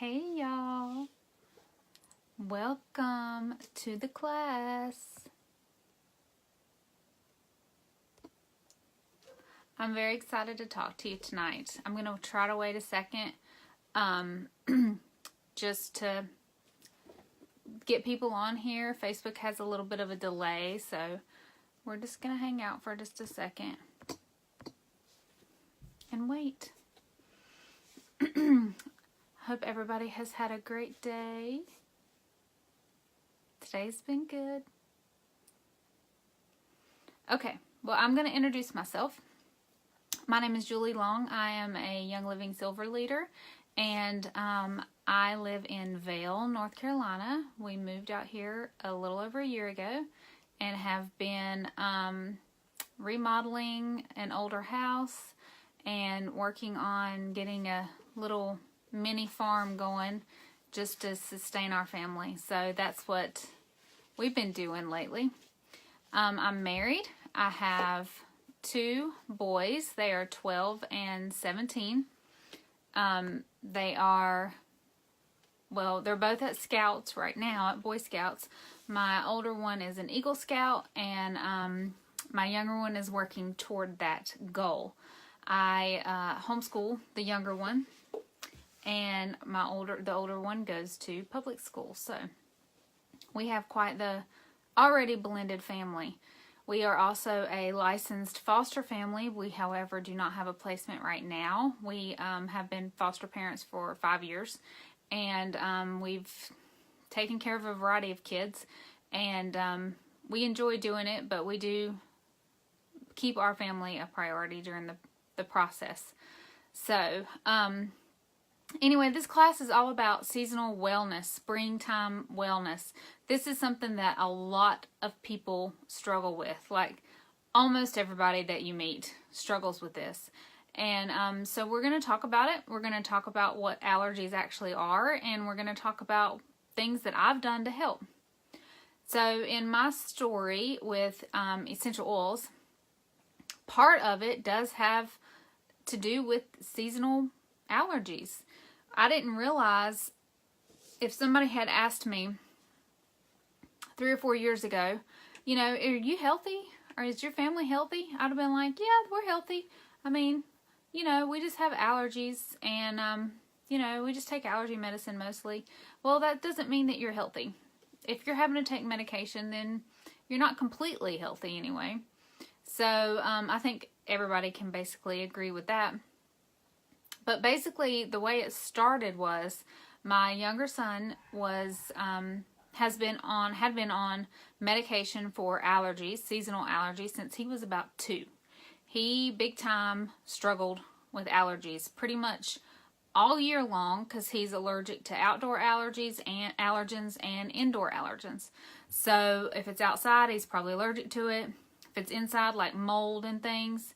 Hey y'all, welcome to the class. I'm very excited to talk to you tonight. I'm going to try to wait a second just to get people on here. Facebook has a little bit of a delay, so we're just going to hang out for just a second and wait. Hope everybody has had a great day. Today's been good. Okay, well, I'm going to introduce myself. My name is Julie Long. I am a Young Living Silver Leader, and I live in Vail, North Carolina. We moved out here a little over a year ago and have been remodeling an older house and working on getting a little mini farm going just to sustain our family. So that's what we've been doing lately. I'm married. I have 2 boys. They are 12 and 17. They are, well, they're both at Scouts right now, at Boy Scouts. My older one is an Eagle Scout, and my younger one is working toward that goal. I homeschool the younger one, and the older one goes to public school. So we have quite the already blended family. We are also a licensed foster family. We, however, do not have a placement right now. We have been foster parents for 5 years, and we've taken care of a variety of kids, and we enjoy doing it, but we do keep our family a priority during the process. So, anyway, this class is all about seasonal wellness, springtime wellness. This is something that a lot of people struggle with. Like, almost everybody that you meet struggles with this. And so we're going to talk about it. We're going to talk about what allergies actually are, and we're going to talk about things that I've done to help. So in my story with essential oils, part of it does have to do with seasonal allergies. I didn't realize, if somebody had asked me 3 or 4 years ago, you know, are you healthy? Or is your family healthy? I'd have been like, yeah, we're healthy. I mean, you know, we just have allergies, and, you know, we just take allergy medicine mostly. Well, that doesn't mean that you're healthy. If you're having to take medication, then you're not completely healthy anyway. So, I think everybody can basically agree with that. But basically, the way it started was my younger son had been on medication for allergies, seasonal allergies, since he was about 2. He big time struggled with allergies pretty much all year long because he's allergic to outdoor allergies and allergens and indoor allergens. So if it's outside, he's probably allergic to it. If it's inside, like mold and things,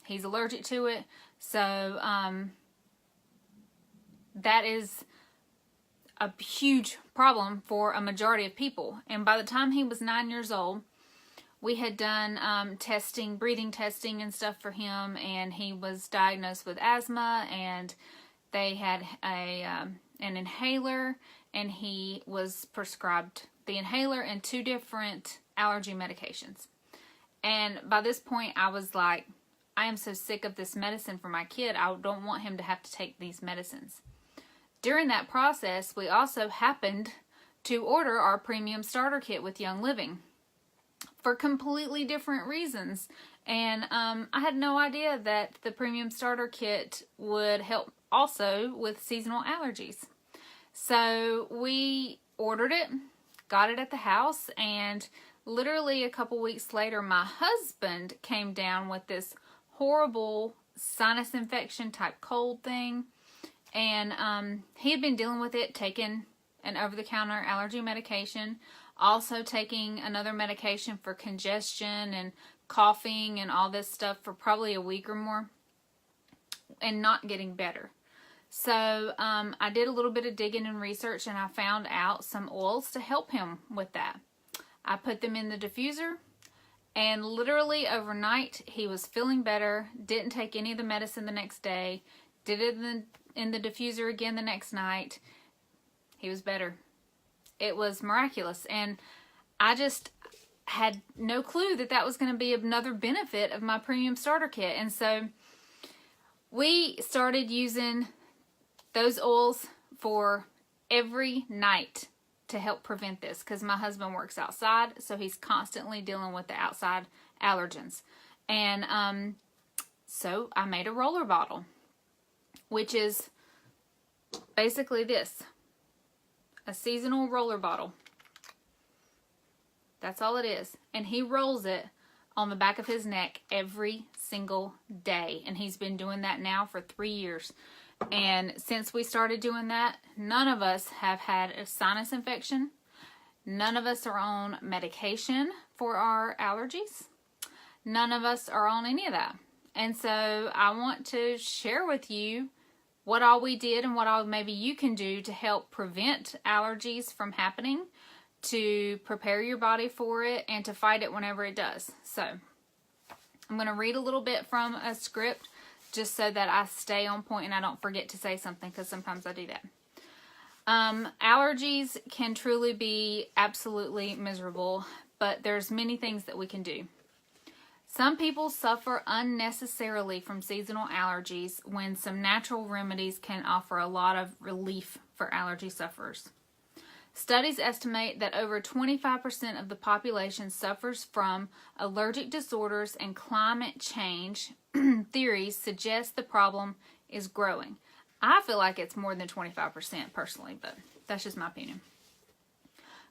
he's allergic to it. So that is a huge problem for a majority of people. And by the time he was 9 years old, we had done breathing testing and stuff for him, and he was diagnosed with asthma, and they had an inhaler, and he was prescribed the inhaler and 2 different allergy medications. And by this point, I was like, I am so sick of this medicine for my kid. I don't want him to have to take these medicines. During that process, we also happened to order our premium starter kit with Young Living for completely different reasons. And I had no idea that the premium starter kit would help also with seasonal allergies. So we ordered it, got it at the house, and literally a couple weeks later, my husband came down with this horrible sinus infection type cold thing, and he had been dealing with it, taking an over-the-counter allergy medication, also taking another medication for congestion and coughing and all this stuff for probably a week or more, and not getting better. So I did a little bit of digging and research, and I found out some oils to help him with that. I put them in the diffuser, and literally overnight he was feeling better, didn't take any of the medicine the next day, did it in the diffuser again the next night. He was better. It was miraculous. And I just had no clue that that was going to be another benefit of my premium starter kit. And so we started using those oils for every night to help prevent this, because my husband works outside, so he's constantly dealing with the outside allergens. And so I made a roller bottle, which is basically this, a seasonal roller bottle. That's all it is. And he rolls it on the back of his neck every single day, and he's been doing that now for 3 years. And since we started doing that, none of us have had a sinus infection. None of us are on medication for our allergies. None of us are on any of that. And so I want to share with you what all we did and what all maybe you can do to help prevent allergies from happening, to prepare your body for it, and to fight it whenever it does. So I'm going to read a little bit from a script, just so that I stay on point and I don't forget to say something, because sometimes I do that. Allergies can truly be absolutely miserable, but there's many things that we can do. Some people suffer unnecessarily from seasonal allergies when some natural remedies can offer a lot of relief for allergy sufferers. Studies estimate that over 25% of the population suffers from allergic disorders, and climate change theories suggest the problem is growing. I feel like it's more than 25% personally, but that's just my opinion.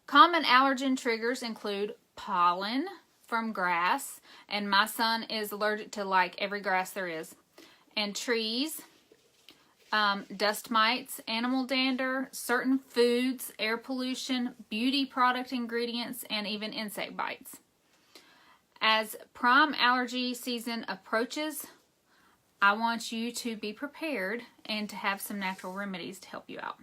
Common allergen triggers include pollen from grass, and my son is allergic to like every grass there is, and trees, dust mites, animal dander, certain foods, air pollution, beauty product ingredients, and even insect bites. As prime allergy season approaches, I want you to be prepared and to have some natural remedies to help you out.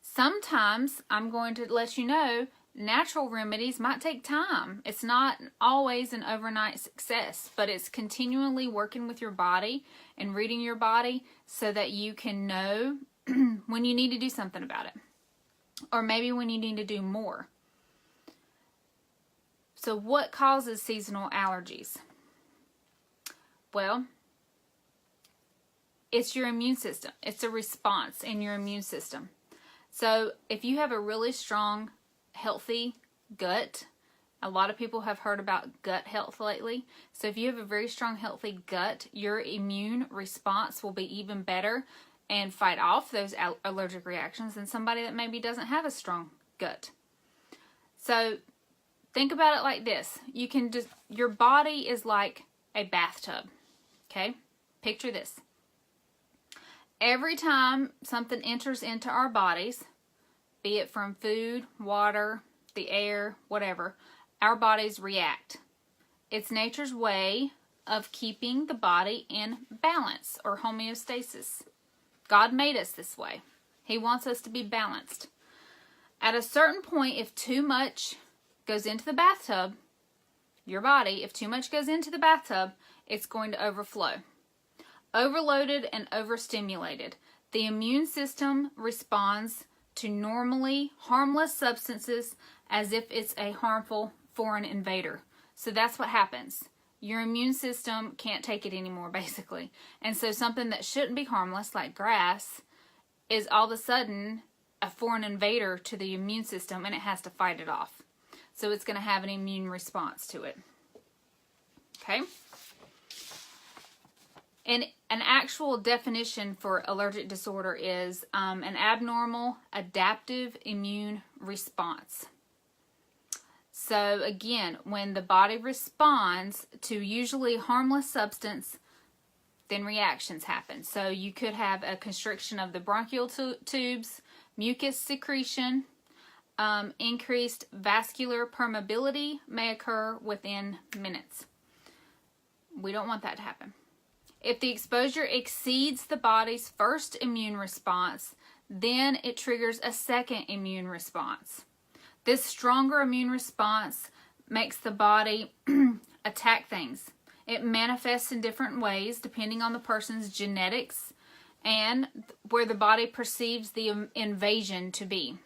Sometimes I'm going to let you know natural remedies might take time. It's not always an overnight success, but it's continually working with your body and reading your body so that you can know when you need to do something about it, or maybe when you need to do more. So what causes seasonal allergies? Well, it's your immune system. It's a response in your immune system. So if you have a really strong, healthy gut, a lot of people have heard about gut health lately. So if you have a very strong, healthy gut, your immune response will be even better and fight off those allergic reactions than somebody that maybe doesn't have a strong gut. So think about it like this. You can just, your body is like a bathtub. Okay? Picture this. Every time something enters into our bodies, be it from food, water, the air, whatever, our bodies react. It's nature's way of keeping the body in balance or homeostasis. God made us this way. He wants us to be balanced. At a certain point, if too much goes into the bathtub, your body, if too much goes into the bathtub, it's going to overflow. Overloaded and overstimulated, the immune system responds to normally harmless substances as if it's a harmful foreign invader. So that's what happens. Your immune system can't take it anymore, basically. And so something that shouldn't be harmless, like grass, is all of a sudden a foreign invader to the immune system, and it has to fight it off. So it's going to have an immune response to it. Okay? And an actual definition for allergic disorder is an abnormal adaptive immune response. So again, when the body responds to usually harmless substance, then reactions happen. So you could have a constriction of the bronchial tubes, mucus secretion, increased vascular permeability may occur within minutes. We don't want that to happen. If the exposure exceeds the body's first immune response, then it triggers a second immune response. This stronger immune response makes the body attack things. It manifests in different ways depending on the person's genetics and where the body perceives the invasion to be.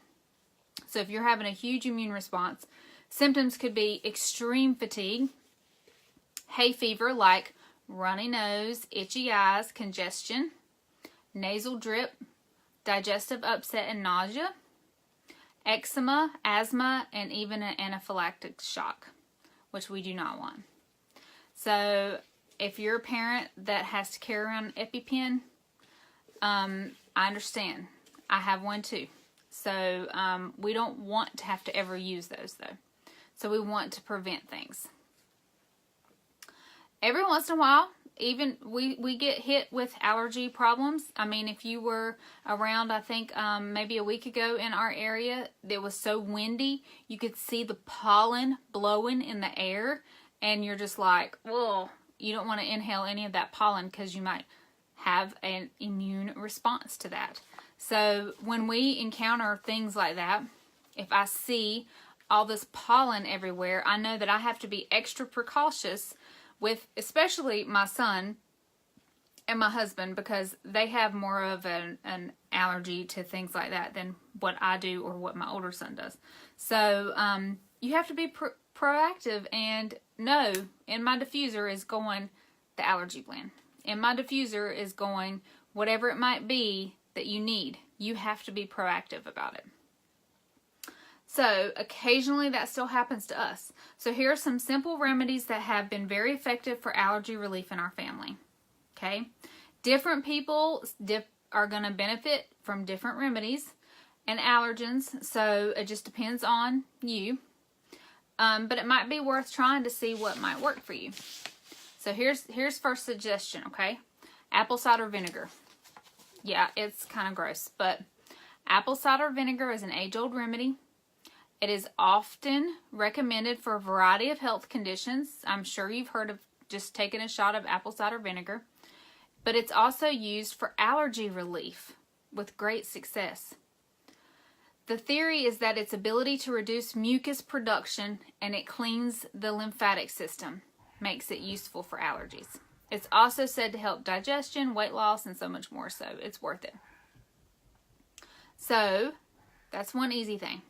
So if you're having a huge immune response, symptoms could be extreme fatigue, hay fever like runny nose, itchy eyes, congestion, nasal drip, digestive upset and nausea, eczema, asthma, and even an anaphylactic shock, which we do not want. So if you're a parent that has to carry around an EpiPen, I understand. I have one too. So we don't want to have to ever use those though. So we want to prevent things. Every once in a while, even we get hit with allergy problems. I mean, if you were around, I think maybe a week ago in our area, it was so windy, you could see the pollen blowing in the air, and you're just like, whoa, you don't want to inhale any of that pollen because you might have an immune response to that. So when we encounter things like that, if I see all this pollen everywhere, I know that I have to be extra precautious with especially my son and my husband, because they have more of an allergy to things like that than what I do or what my older son does. So you have to be proactive and know in my diffuser is going the allergy blend. In my diffuser is going whatever it might be that you need. You have to be proactive about it. So occasionally that still happens to us. So here are some simple remedies that have been very effective for allergy relief in our family. Okay, different people are going to benefit from different remedies and allergens, so it just depends on you. But it might be worth trying to see what might work for you. So here's first suggestion, okay? Apple cider vinegar. Yeah, it's kind of gross, but apple cider vinegar is an age-old remedy. It is often recommended for a variety of health conditions. I'm sure you've heard of just taking a shot of apple cider vinegar. But it's also used for allergy relief with great success. The theory is that its ability to reduce mucus production and it cleans the lymphatic system makes it useful for allergies. It's also said to help digestion, weight loss, and so much more, so it's worth it. So, that's one easy thing.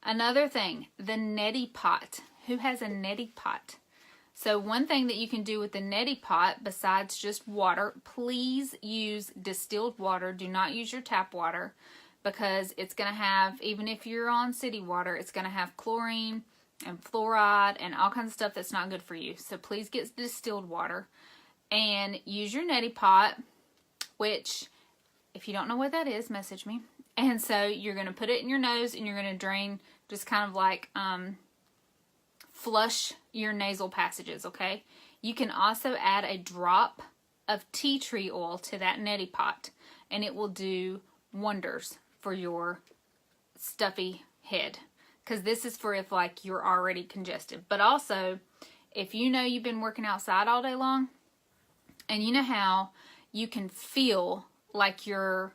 Another thing, the neti pot. Who has a neti pot? So one thing that you can do with the neti pot, besides just water, please use distilled water. Do not use your tap water, because it's going to have, even if you're on city water, it's going to have chlorine and fluoride and all kinds of stuff that's not good for you. So please get distilled water and use your neti pot, which, if you don't know what that is, message me. And so you're going to put it in your nose and you're going to drain, just kind of like flush your nasal passages, okay? You can also add a drop of tea tree oil to that neti pot, and it will do wonders for your stuffy head, because this is for if like you're already congested. But also, if you know you've been working outside all day long, and you know how you can feel like you're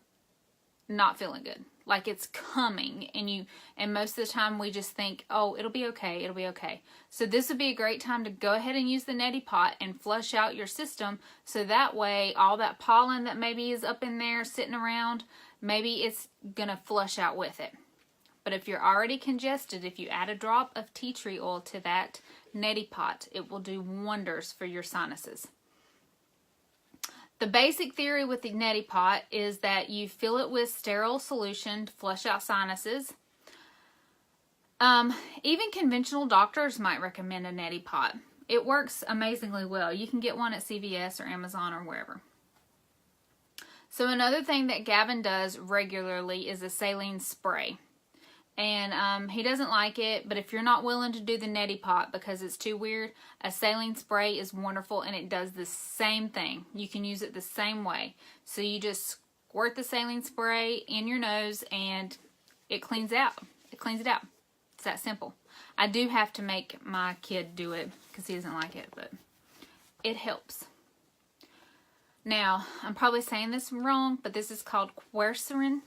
not feeling good, like it's coming, and most of the time we just think, oh, it'll be okay, it'll be okay. So this would be a great time to go ahead and use the neti pot and flush out your system, so that way all that pollen that maybe is up in there sitting around, maybe it's gonna flush out with it. But if you're already congested, if you add a drop of tea tree oil to that neti pot, it will do wonders for your sinuses. The basic theory with the neti pot is that you fill it with sterile solution to flush out sinuses. Even conventional doctors might recommend a neti pot. It works amazingly well. You can get one at CVS or Amazon or wherever. So another thing that Gavin does regularly is a saline spray. And he doesn't like it, but if you're not willing to do the neti pot because it's too weird, a saline spray is wonderful, and it does the same thing. You can use it the same way. So you just squirt the saline spray in your nose and it cleans out. It cleans it out. It's that simple. I do have to make my kid do it because he doesn't like it, but it helps. Now, I'm probably saying this wrong, but this is called quercetin.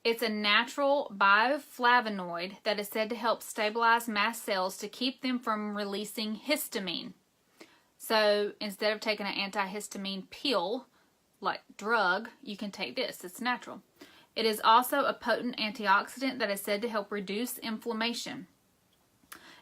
It's a natural bioflavonoid that is said to help stabilize mast cells to keep them from releasing histamine. So instead of taking an antihistamine pill, like drug, you can take this. It's natural. It is also a potent antioxidant that is said to help reduce inflammation.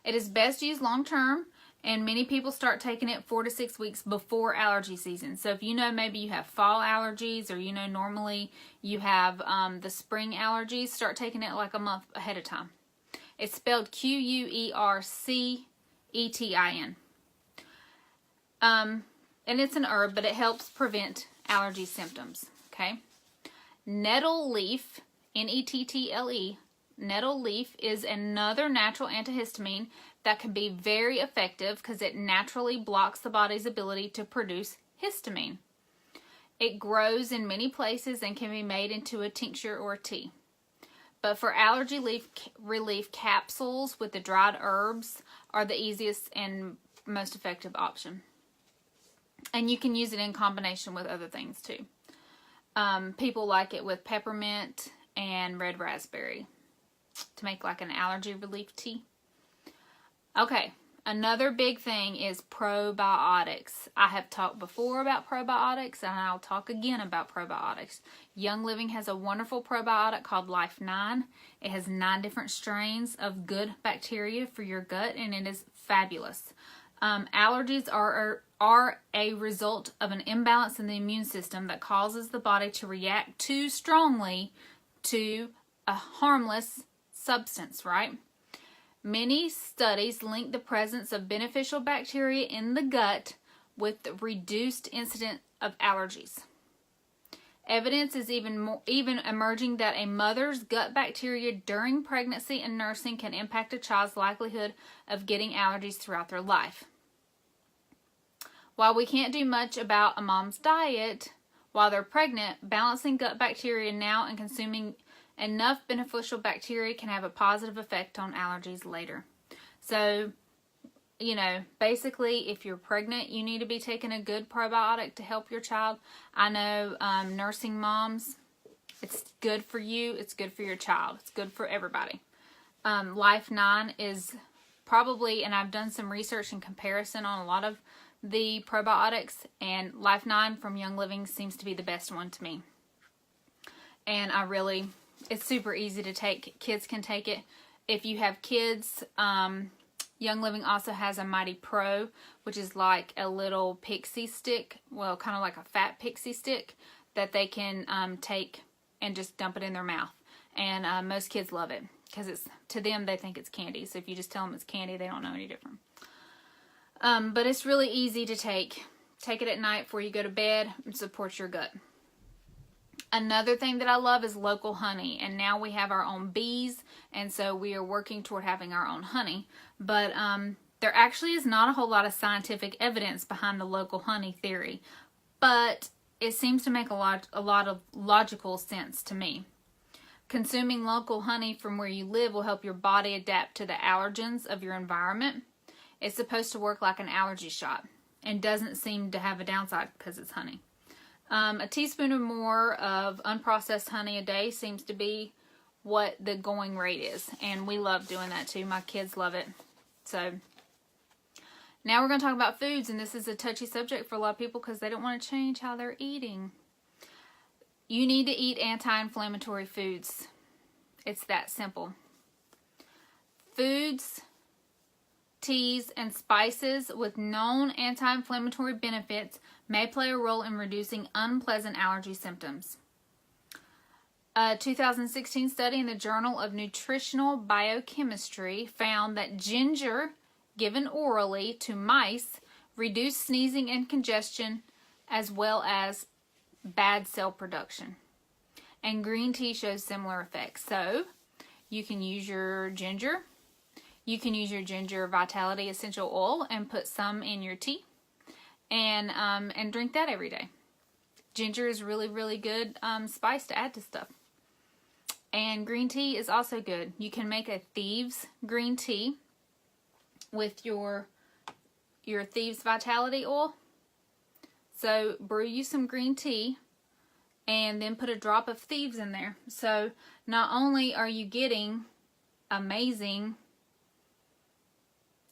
It is best used long term, and many people start taking it 4 to 6 weeks before allergy season. So if you know maybe you have fall allergies, or you know normally you have the spring allergies, start taking it like a month ahead of time. It's spelled Quercetin. And it's an herb, but it helps prevent allergy symptoms. Okay. Nettle leaf, Nettle, nettle leaf is another natural antihistamine that can be very effective because it naturally blocks the body's ability to produce histamine. It grows in many places and can be made into a tincture or a tea. But for allergy relief, capsules with the dried herbs are the easiest and most effective option. And you can use it in combination with other things too. People like it with peppermint and red raspberry to make like an allergy relief tea. Okay, another big thing is probiotics. I have talked before about probiotics, and I'll talk again about probiotics. Young Living has a wonderful probiotic called Life 9. It has 9 different strains of good bacteria for your gut, and it is fabulous. Allergies are a result of an imbalance in the immune system that causes the body to react too strongly to a harmless substance, right? Many studies link the presence of beneficial bacteria in the gut with the reduced incidence of allergies. Evidence is even emerging that a mother's gut bacteria during pregnancy and nursing can impact a child's likelihood of getting allergies throughout their life. While we can't do much about a mom's diet while they're pregnant, balancing gut bacteria now and consuming enough beneficial bacteria can have a positive effect on allergies later. So, you know, basically, if you're pregnant, you need to be taking a good probiotic to help your child. I know nursing moms, it's good for you. It's good for your child. It's good for everybody. Life 9 is probably, and I've done some research and comparison on a lot of the probiotics, and Life 9 from Young Living seems to be the best one to me. And it's super easy to take. Kids can take it. If you have kids, Young Living also has a Mighty Pro, which is like a little pixie stick, well, kind of like a fat pixie stick that they can take and just dump it in their mouth. And most kids love it because to them, they think it's candy. So if you just tell them it's candy, they don't know any different. But it's really easy to take. Take it at night before you go to bed and support your gut. Another thing that I love is local honey, and now we have our own bees, and so we are working toward having our own honey. But there actually is not a whole lot of scientific evidence behind the local honey theory, but it seems to make a lot of logical sense to me. Consuming local honey from where you live will help your body adapt to the allergens of your environment. It's supposed to work like an allergy shot and doesn't seem to have a downside because it's honey. A teaspoon or more of unprocessed honey a day seems to be what the going rate is. And we love doing that too. My kids love it. So now we're going to talk about foods. And this is a touchy subject for a lot of people because they don't want to change how they're eating. You need to eat anti-inflammatory foods. It's that simple. Foods, teas, and spices with known anti-inflammatory benefits may play a role in reducing unpleasant allergy symptoms. A 2016 study in the Journal of Nutritional Biochemistry found that ginger given orally to mice reduced sneezing and congestion as well as bad cell production. And green tea shows similar effects. So you can use your ginger. You can use your ginger vitality essential oil and put some in your tea. And drink that every day. Ginger is really, really good spice to add to stuff. And green tea is also good. You can make a thieves green tea with your thieves vitality oil. So brew you some green tea and then put a drop of thieves in there. So not only are you getting amazing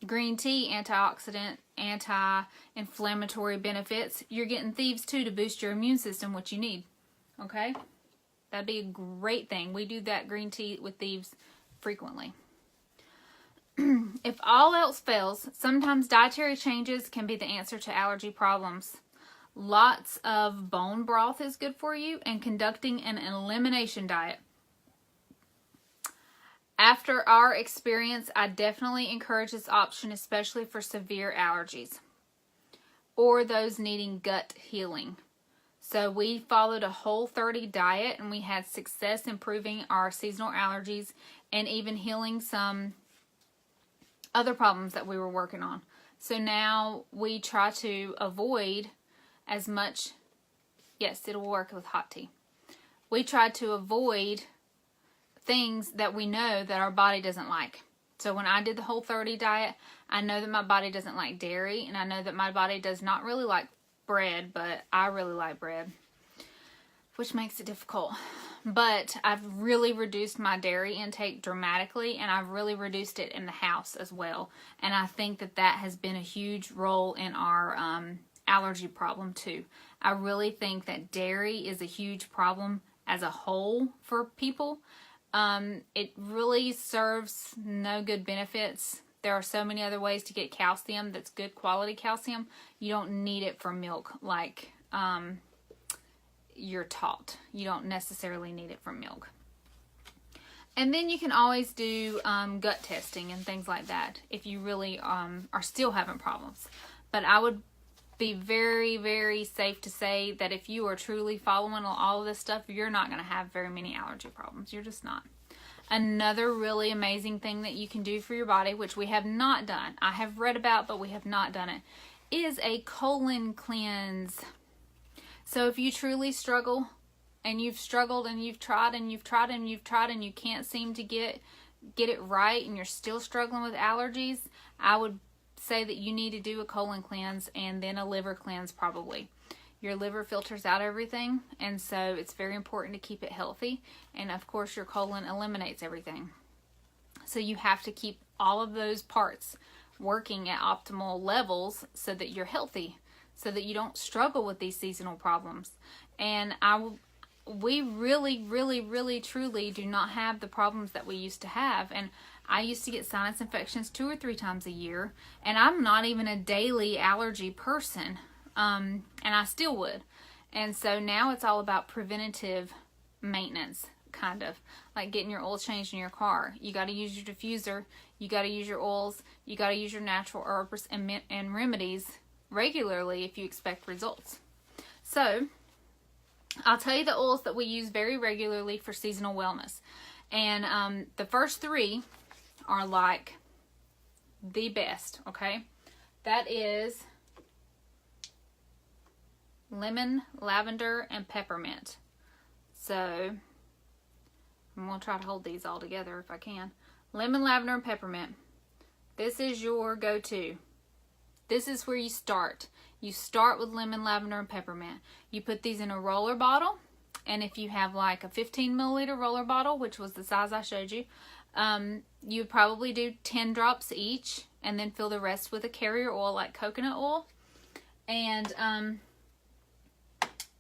green tea, antioxidant, anti-inflammatory benefits. You're getting thieves too to boost your immune system, which you need. Okay? That'd be a great thing. We do that green tea with thieves frequently. If all else fails, sometimes dietary changes can be the answer to allergy problems. Lots of bone broth is good for you, and conducting an elimination diet. After our experience, I definitely encourage this option, especially for severe allergies or those needing gut healing. So we followed a Whole30 diet, and we had success improving our seasonal allergies and even healing some other problems that we were working on. So now we try to avoid as much, yes, it'll work with hot tea. We try to avoid things that we know that our body doesn't like. So when I did the Whole30 diet, I know that my body doesn't like dairy, and I know that my body does not really like bread, but I really like bread, which makes it difficult. But I've really reduced my dairy intake dramatically, and I've really reduced it in the house as well. And I think that that has been a huge role in our allergy problem too. I really think that dairy is a huge problem as a whole for people. It really serves no good benefits. There are so many other ways to get calcium that's good quality calcium. You don't need it for milk like you're taught. You don't necessarily need it from milk. And then you can always do gut testing and things like that if you really are still having problems. But I would be very, very safe to say that if you are truly following all of this stuff, you're not going to have very many allergy problems. You're just not. Another really amazing thing that you can do for your body, which we have not done, I have read about, but we have not done it, is a colon cleanse. So if you truly struggle, and you've struggled, and you've tried, and you've tried, and you've tried, and you can't seem to get it right, and you're still struggling with allergies, I would say that you need to do a colon cleanse and then a liver cleanse probably. Your liver filters out everything, and so it's very important to keep it healthy. And of course, your colon eliminates everything. So you have to keep all of those parts working at optimal levels so that you're healthy, so that you don't struggle with these seasonal problems. And we really, really, really, truly do not have the problems that we used to have. And I used to get sinus infections 2 or 3 times a year, and I'm not even a daily allergy person, and I still would. And so now it's all about preventative maintenance, kind of like getting your oil changed in your car. You got to use your diffuser, you got to use your oils, you got to use your natural herbs and remedies regularly if you expect results. So I'll tell you the oils that we use very regularly for seasonal wellness. And the first 3 are like the best, okay? That is lemon, lavender, and peppermint. So I'm going to try to hold these all together if I can. Lemon, lavender, and peppermint. This is your go-to. This is where you start. You start with lemon, lavender, and peppermint. You put these in a roller bottle, and if you have like a 15 milliliter roller bottle, which was the size I showed you, you would probably do 10 drops each, and then fill the rest with a carrier oil like coconut oil, and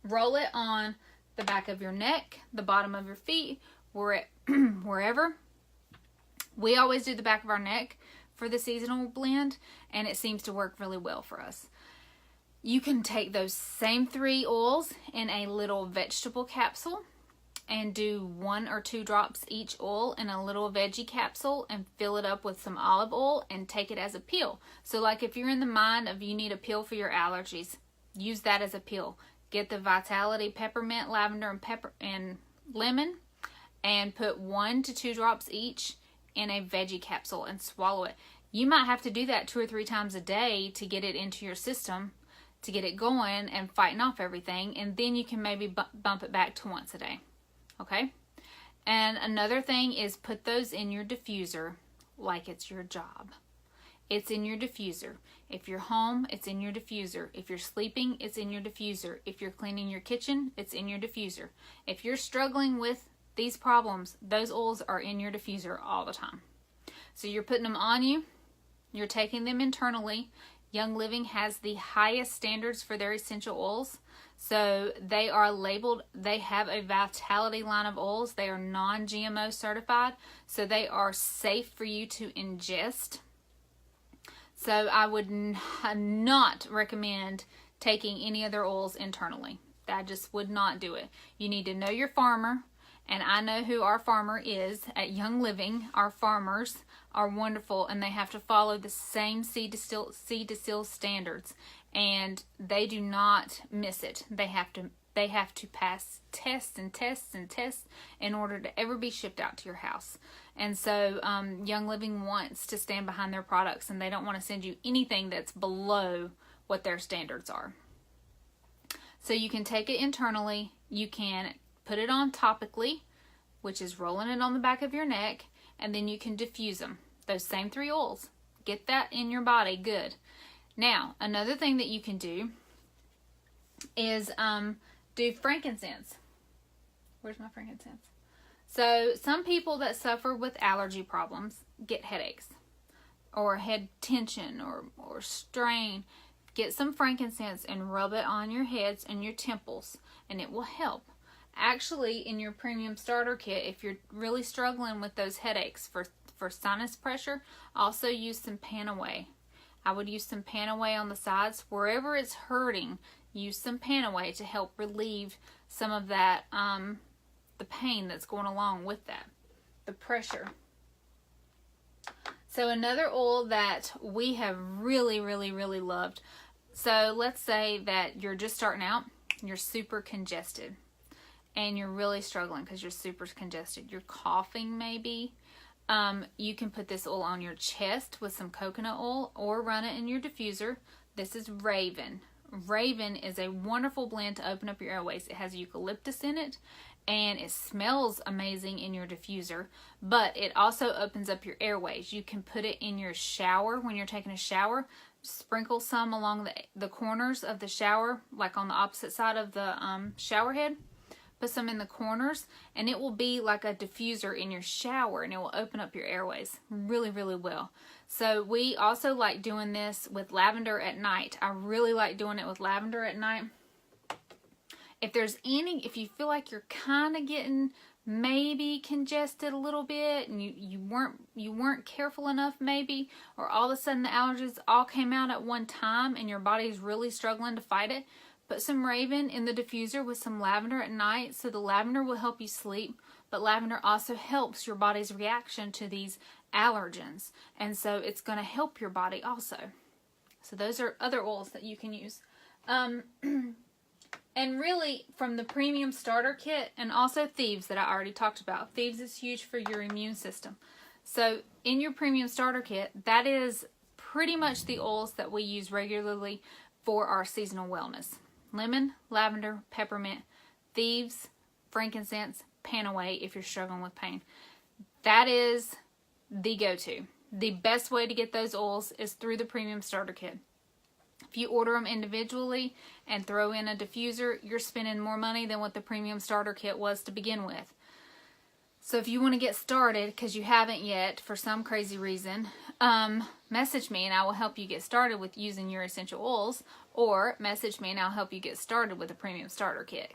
roll it on the back of your neck, the bottom of your feet, wherever. We always do the back of our neck for the seasonal blend, and it seems to work really well for us. You can take those same 3 oils in a little vegetable capsule and do 1 or 2 drops each oil in a little veggie capsule and fill it up with some olive oil and take it as a pill. So like if you're in the mind of you need a pill for your allergies, use that as a pill. Get the Vitality peppermint, lavender, and lemon, and put 1 to 2 drops each in a veggie capsule and swallow it. You might have to do that 2 or 3 times a day to get it into your system, to get it going and fighting off everything, and then you can maybe bump it back to once a day. Okay? And another thing is put those in your diffuser like it's your job. It's in your diffuser. If you're home, it's in your diffuser. If you're sleeping, it's in your diffuser. If you're cleaning your kitchen, it's in your diffuser. If you're struggling with these problems, those oils are in your diffuser all the time. So you're putting them on you, You're taking them internally. Young Living has the highest standards for their essential oils. So they are labeled, they have a Vitality line of oils. They are non-GMO certified. So they are safe for you to ingest. So I would not recommend taking any other oils internally. I just would not do it. You need to know your farmer. And I know who our farmer is at Young Living. Our farmers are wonderful, and they have to follow the same seed to seal standards, and they do not miss it. They have to pass tests and tests and tests in order to ever be shipped out to your house. And so Young Living wants to stand behind their products, and they don't want to send you anything that's below what their standards are. So you can take it internally. You can put it on topically, which is rolling it on the back of your neck, and then you can diffuse them. Those same 3 oils. Get that in your body good. Now, another thing that you can do is do frankincense. Where's my frankincense? So some people that suffer with allergy problems get headaches or head tension or strain. Get some frankincense and rub it on your heads and your temples, and it will help. Actually, in your premium starter kit, if you're really struggling with those headaches for sinus pressure, also use some Panaway. I would use some Panaway on the sides. Wherever it's hurting, use some Panaway to help relieve some of that, the pain that's going along with that, the pressure. So another oil that we have really, really, really loved. So let's say that you're just starting out, you're super congested. And you're really struggling because you're super congested. You're coughing maybe. You can put this oil on your chest with some coconut oil or run it in your diffuser. This is Raven. Raven is a wonderful blend to open up your airways. It has eucalyptus in it, and it smells amazing in your diffuser, but it also opens up your airways. You can put it in your shower when you're taking a shower. Sprinkle some along the corners of the shower, like on the opposite side of the shower head. Put some in the corners, and it will be like a diffuser in your shower, and it will open up your airways really, really well. So we also like doing this with lavender at night. I really like doing it with lavender at night. If you feel like you're kind of getting maybe congested a little bit, and you weren't careful enough maybe, or all of a sudden the allergies all came out at one time and your body's really struggling to fight it, put some Raven in the diffuser with some lavender at night. So the lavender will help you sleep, but lavender also helps your body's reaction to these allergens. And so it's going to help your body also. So those are other oils that you can use. And really, from the premium starter kit, and also Thieves that I already talked about. Thieves is huge for your immune system. So in your premium starter kit, that is pretty much the oils that we use regularly for our seasonal wellness. Lemon, lavender, peppermint, Thieves, frankincense, Panaway if you're struggling with pain. That is the go-to. The best way to get those oils is through the premium starter kit. If you order them individually and throw in a diffuser, you're spending more money than what the premium starter kit was to begin with. So if you want to get started, because you haven't yet for some crazy reason, message me and I will help you get started with using your essential oils, or message me and I'll help you get started with a premium starter kit.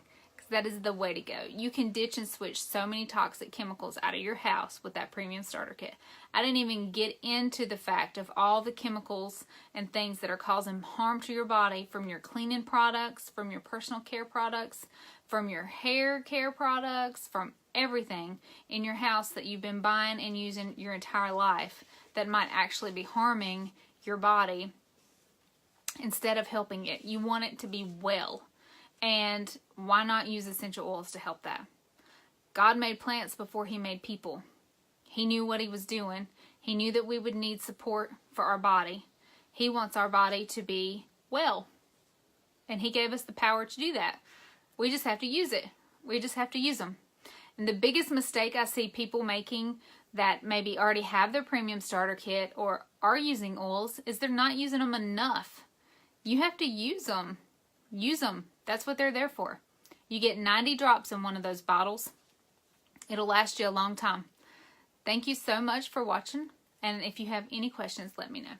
That is the way to go. You can ditch and switch so many toxic chemicals out of your house with that premium starter kit. I didn't even get into the fact of all the chemicals and things that are causing harm to your body from your cleaning products, from your personal care products, from your hair care products, from everything in your house that you've been buying and using your entire life that might actually be harming your body instead of helping it. You want it to be well. And why not use essential oils to help that? God made plants before He made people. He knew what He was doing. He knew that we would need support for our body. He wants our body to be well. And He gave us the power to do that. We just have to use it. We just have to use them. And the biggest mistake I see people making that maybe already have their premium starter kit or are using oils is they're not using them enough. You have to use them. Use them. That's what they're there for. You get 90 drops in one of those bottles. It'll last you a long time. Thank you so much for watching. And if you have any questions, let me know.